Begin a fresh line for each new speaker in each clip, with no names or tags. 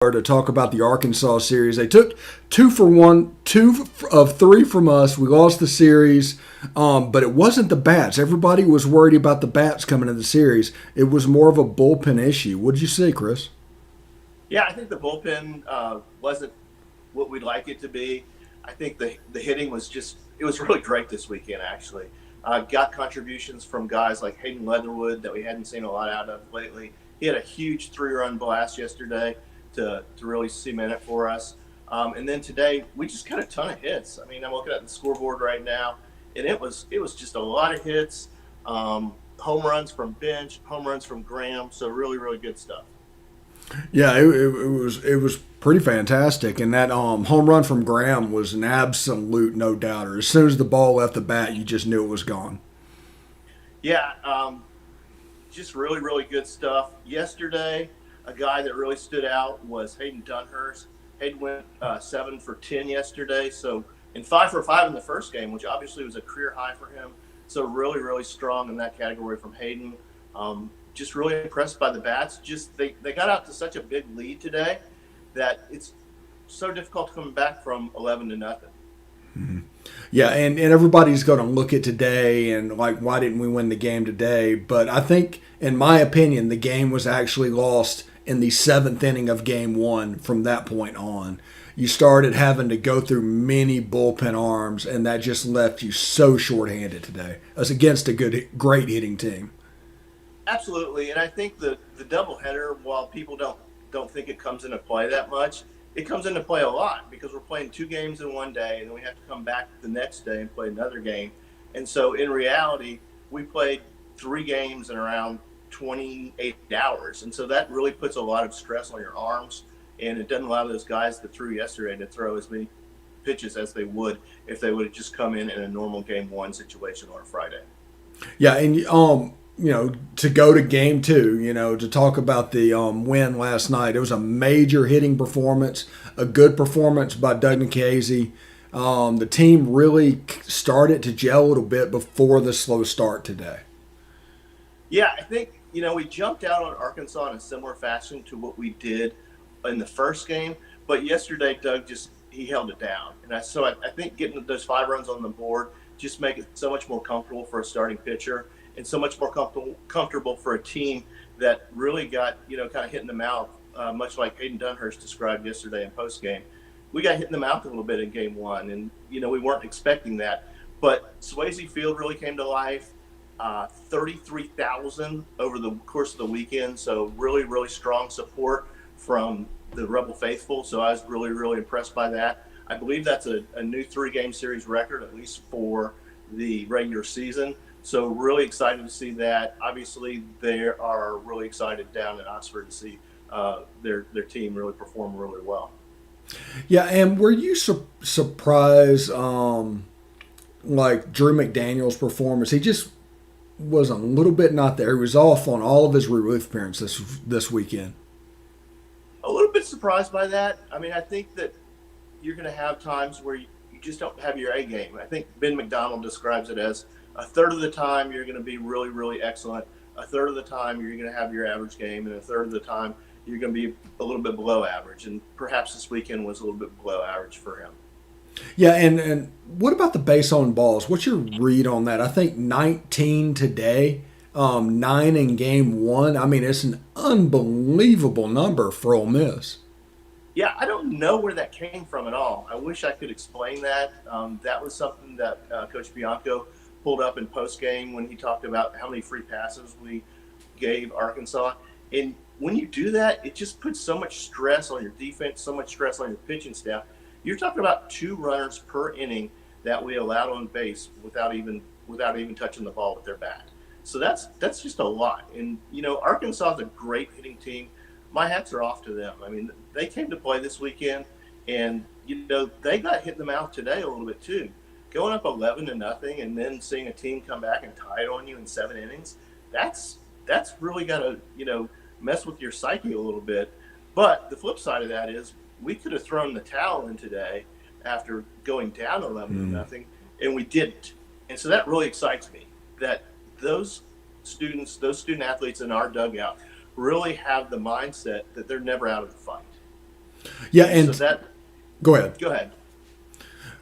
to talk about the Arkansas series. They took 2-for-1, 2 of 3 from us. We lost the series, but it wasn't the bats. Everybody was worried about the bats coming into the series. It was more of a bullpen issue. What did you say, Chris?
Yeah, I think the bullpen wasn't what we'd like it to be. I think the hitting was it was really great this weekend, actually. Got contributions from guys like Hayden Leatherwood that we hadn't seen a lot out of lately. He had a huge 3-run blast yesterday to really cement it for us. And then today, we just got a ton of hits. I mean, I'm looking at the scoreboard right now, and it was just a lot of hits, home runs from bench, home runs from Graham, so really, really good stuff.
Yeah, it was pretty fantastic, and that home run from Graham was an absolute no doubter. As soon as the ball left the bat, you just knew it was gone.
Yeah, just really, really good stuff. Yesterday, a guy that really stood out was Hayden Dunhurst. Hayden went 7 for 10 yesterday, and 5 for 5 in the first game, which obviously was a career high for him. So really, really strong in that category from Hayden. Just really impressed by the bats. They got out to such a big lead today that it's so difficult coming back from 11-0.
Mm-hmm. Yeah, and everybody's going to look at today and like, why didn't we win the game today? But I think, in my opinion, the game was actually lost in the 7th inning of Game 1 from that point on. You started having to go through many bullpen arms, and that just left you so shorthanded today as against a great hitting team.
Absolutely, and I think the doubleheader, while people don't think it comes into play that much, it comes into play a lot because we're playing 2 games in one day, and then we have to come back the next day and play another game. And so in reality, we played 3 games in around 28 hours, and so that really puts a lot of stress on your arms, and it doesn't allow those guys that threw yesterday to throw as many pitches as they would if they would have just come in a normal Game 1 situation on a Friday.
Yeah, and to go to Game 2, to talk about the win last night, it was a major hitting performance, a good performance by Doug Nikhazy. The team really started to gel a little bit before the slow start today.
Yeah, I think, we jumped out on Arkansas in a similar fashion to what we did in the first game, but yesterday Doug he held it down. And I think getting those 5 runs on the board just make it so much more comfortable for a starting pitcher, and so much more comfortable for a team that really got, kind of hit in the mouth, much like Hayden Dunhurst described yesterday in postgame. We got hit in the mouth a little bit in Game 1, and, we weren't expecting that. But Swayze Field really came to life, 33,000 over the course of the weekend, so really, really strong support from the Rebel faithful, so I was really, really impressed by that. I believe that's a new 3-game series record, at least for the regular season. So really excited to see that. Obviously, they are really excited down in Oxford to see their team really perform really well.
Yeah, and were you surprised, like Drew McDaniel's performance? He just was a little bit not there. He was off on all of his relief appearances this weekend.
A little bit surprised by that. I mean, I think that you're going to have times where you just don't have your A game. I think Ben McDonald describes it as a third of the time you're going to be really, really excellent. A third of the time you're going to have your average game, and a third of the time you're going to be a little bit below average. And perhaps this weekend was a little bit below average for him.
Yeah, and what about the base on balls? What's your read on that? I think 19 today, 9 in Game 1. I mean, it's an unbelievable number for Ole Miss.
Yeah, I don't know where that came from at all. I wish I could explain that. That was something that Coach Bianco pulled up in postgame when he talked about how many free passes we gave Arkansas. And when you do that, it just puts so much stress on your defense, so much stress on your pitching staff. You're talking about 2 runners per inning that we allowed on base without even touching the ball with their bat. So that's just a lot. And Arkansas is a great hitting team. My hats are off to them. I mean, they came to play this weekend, and they got hit in the mouth today a little bit too. Going up 11-0 and then seeing a team come back and tie it on you in 7 innings, that's really got to mess with your psyche a little bit. But the flip side of that is we could have thrown the towel in today after going down 11-0, and we didn't. And so that really excites me that those student athletes in our dugout really have the mindset that they're never out of the fight.
Yeah,
So
and
that
go ahead.
go ahead.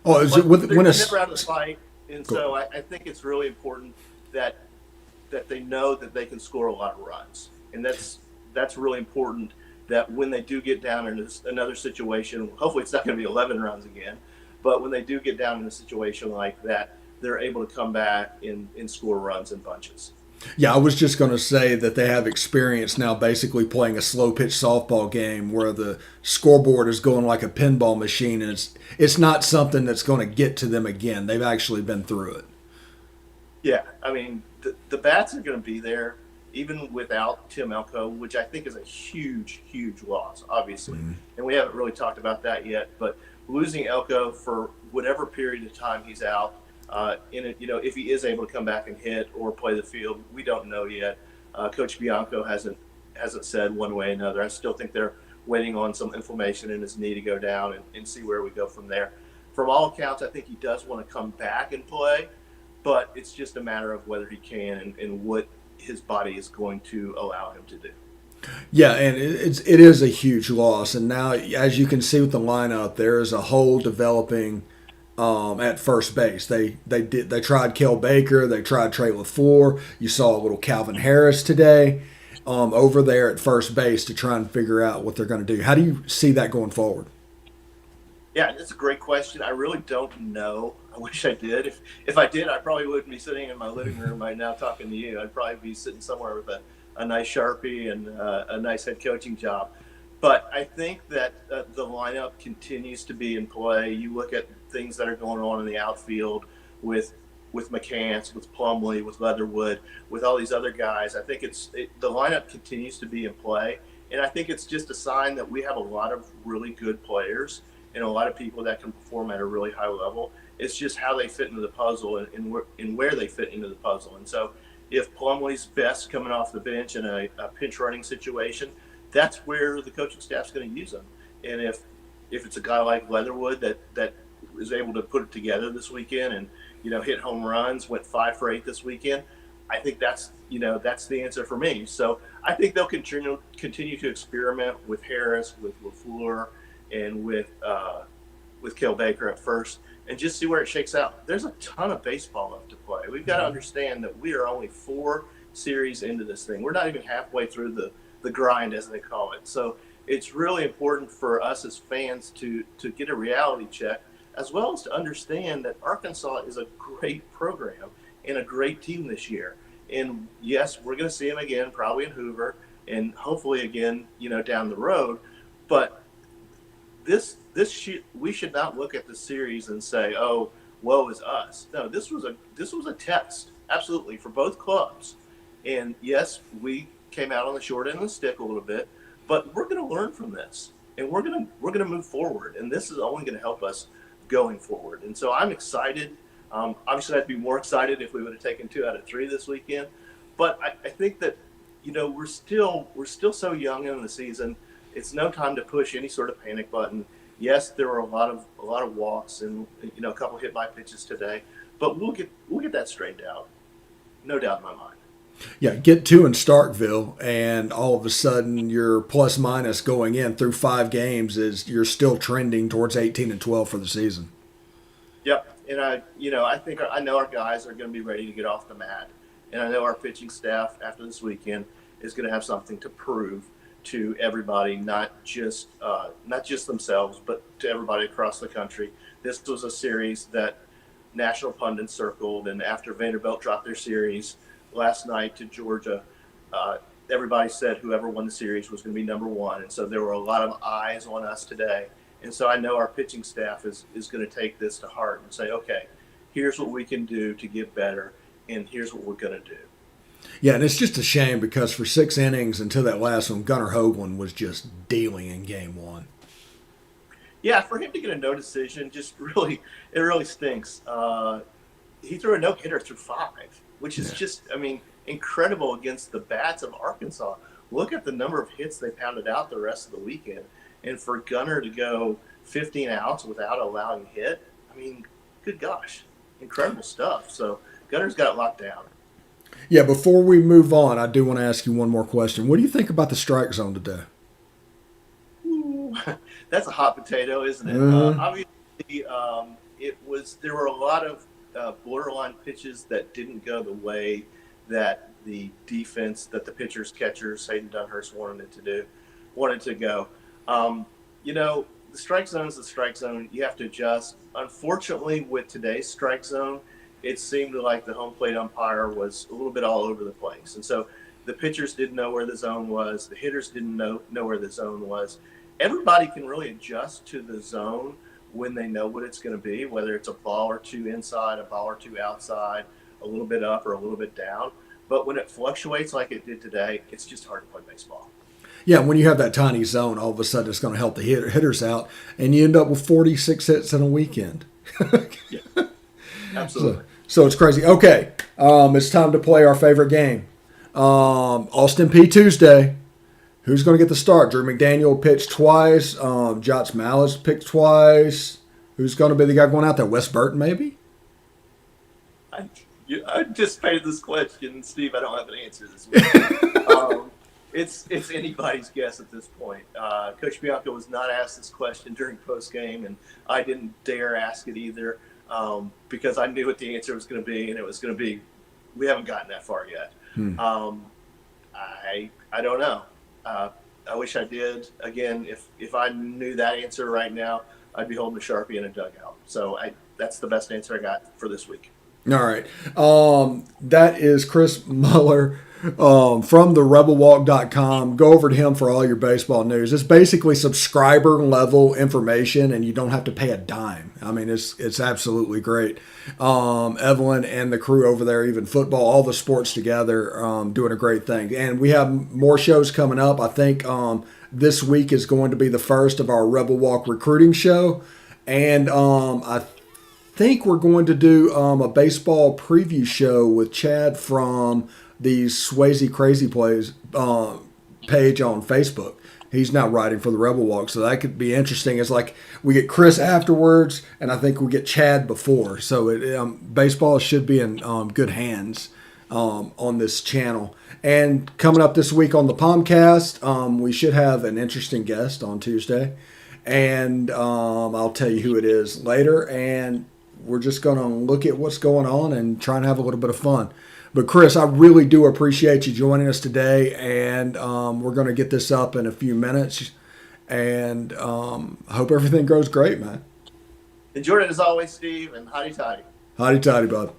Oh, is it
But
with,
they're,
when
they're
it's
never out of the fight, and
go.
so I think it's really important that they know that they can score a lot of runs, and that's really important. That when they do get down in another situation, hopefully it's not going to be 11 runs again, but when they do get down in a situation like that, they're able to come back and score runs in bunches.
Yeah, I was just going to say that they have experience now basically playing a slow pitch softball game where the scoreboard is going like a pinball machine, and it's not something that's going to get to them again. They've actually been through it.
Yeah, I mean the bats are going to be there even without Tim Elko, which I think is a huge, huge loss, obviously.
Mm-hmm.
And we haven't really talked about that yet. But losing Elko for whatever period of time he's out, if he is able to come back and hit or play the field, we don't know yet. Coach Bianco hasn't said one way or another. I still think they're waiting on some inflammation in his knee to go down and see where we go from there. From all accounts, I think he does want to come back and play, but it's just a matter of whether he can and what his body is going to allow him to do.
Yeah, and it is a huge loss. And now, as you can see with the lineup, there is a hole developing at first base. They tried Kel Baker, they tried Trey LaFleur. You saw a little Calvin Harris today over there at first base to try and figure out what they're going to do. How do you see that going forward?
Yeah, that's a great question. I really don't know. I wish I did. If I did, I probably wouldn't be sitting in my living room right now talking to you. I'd probably be sitting somewhere with a nice Sharpie and a nice head coaching job. But I think that the lineup continues to be in play. You look at things that are going on in the outfield with McCants, with Plumlee, with Leatherwood, with all these other guys. I think the lineup continues to be in play. And I think it's just a sign that we have a lot of really good players and a lot of people that can perform at a really high level. It's just how they fit into the puzzle and where they fit into the puzzle. And so if Plumlee's best coming off the bench in a pinch running situation, that's where the coaching staff's going to use them. And if it's a guy like Leatherwood that is able to put it together this weekend and hit home runs, went 5 for 8 this weekend, I think that's the answer for me. So I think they'll continue to experiment with Harris, with LaFleur, and with Kel Baker at first, and just see where it shakes out. There's a ton of baseball left to play. We've got to understand that we are only 4 series into this thing. We're not even halfway through the grind, as they call it. So it's really important for us as fans to get a reality check, as well as to understand that Arkansas is a great program and a great team this year. And yes, we're going to see them again, probably in Hoover, and hopefully again, down the road. But we should not look at the series and say, "Oh, woe is us." No, this was a test, absolutely, for both clubs. And yes, we came out on the short end of the stick a little bit, but we're going to learn from this, and we're going to move forward. And this is only going to help us going forward. And so I'm excited. Obviously, I'd be more excited if we would have taken 2 out of 3 this weekend. But I think that we're still so young in the season. It's no time to push any sort of panic button. Yes, there were a lot of walks and a couple hit by pitches today, but we'll get that straightened out. No doubt in my mind.
Yeah, get 2 in Starkville, and all of a sudden your plus minus going in through 5 games is you're still trending towards 18-12 for the season.
Yep, and I think I know our guys are going to be ready to get off the mat, and I know our pitching staff after this weekend is going to have something to prove to everybody, not just themselves, but to everybody across the country. This was a series that national pundits circled, and after Vanderbilt dropped their series last night to Georgia, everybody said whoever won the series was going to be number 1, and so there were a lot of eyes on us today. And so I know our pitching staff is going to take this to heart and say, okay, here's what we can do to get better, and here's what we're going to do.
Yeah, and it's just a shame because for 6 innings until that last one, Gunnar Hoagland was just dealing in game 1.
Yeah, for him to get a no decision, it really stinks. He threw a no-hitter through 5, which is just, incredible against the bats of Arkansas. Look at the number of hits they pounded out the rest of the weekend. And for Gunnar to go 15 outs without allowing a hit, good gosh, incredible stuff. So Gunnar's got it locked down.
Yeah, before we move on, I do want to ask you one more question. What do you think about the strike zone today?
Ooh, That's a hot potato, isn't it?
Mm-hmm.
Obviously, there were a lot of borderline pitches that didn't go the way that the defense, that the pitchers, catchers, Hayden Dunhurst wanted to go. Um, the strike zone is the strike zone. You have to adjust. Unfortunately, with today's strike zone, it seemed like the home plate umpire was a little bit all over the place, and so the pitchers didn't know where the zone was. The hitters didn't know where the zone was. Everybody can really adjust to the zone when they know what it's going to be, whether it's a ball or two inside, a ball or two outside, a little bit up or a little bit down. But when it fluctuates like it did today, it's just hard to play baseball.
Yeah, when you have that tiny zone, all of a sudden it's going to help the hitters out, and you end up with 46 hits in a weekend.
Yeah, absolutely.
So it's crazy. Okay, it's time to play our favorite game. Austin P. Tuesday. Who's going to get the start? Drew McDaniel pitched twice. Josh Malice picked twice. Who's going to be the guy going out there? Wes Burton, maybe?
I anticipated this question, Steve. I don't have an answer this week. It's anybody's guess at this point. Coach Bianco was not asked this question during post game, and I didn't dare ask it either because I knew what the answer was going to be, and it was going to be, we haven't gotten that far yet. I don't know. I wish I did. Again, if I knew that answer right now, I'd be holding a Sharpie in a dugout. So that's the best answer I got for this week.
All right. That is Chris Muller from the rebelwalk.com. Go over to him for all your baseball news. It's basically subscriber level information, and you don't have to pay a dime. I mean, it's absolutely great. Evelyn and the crew over there, even football, all the sports together, doing a great thing. And we have more shows coming up. I think this week is going to be the first of our Rebel Walk recruiting show. And I think we're going to do a baseball preview show with Chad from the Swayze Crazy Plays page on Facebook. He's now writing for the Rebel Walk, so that could be interesting. It's like we get Chris afterwards, and I think we get Chad before. So baseball should be in good hands on this channel. And coming up this week on the Palmcast, we should have an interesting guest on Tuesday. And I'll tell you who it is later. And we're just going to look at what's going on and try and have a little bit of fun. But Chris, I really do appreciate you joining us today, and we're going to get this up in a few minutes, and I hope everything goes great, man.
Enjoyed it as always, Steve, and hotty toddy.
Hotty toddy, bud.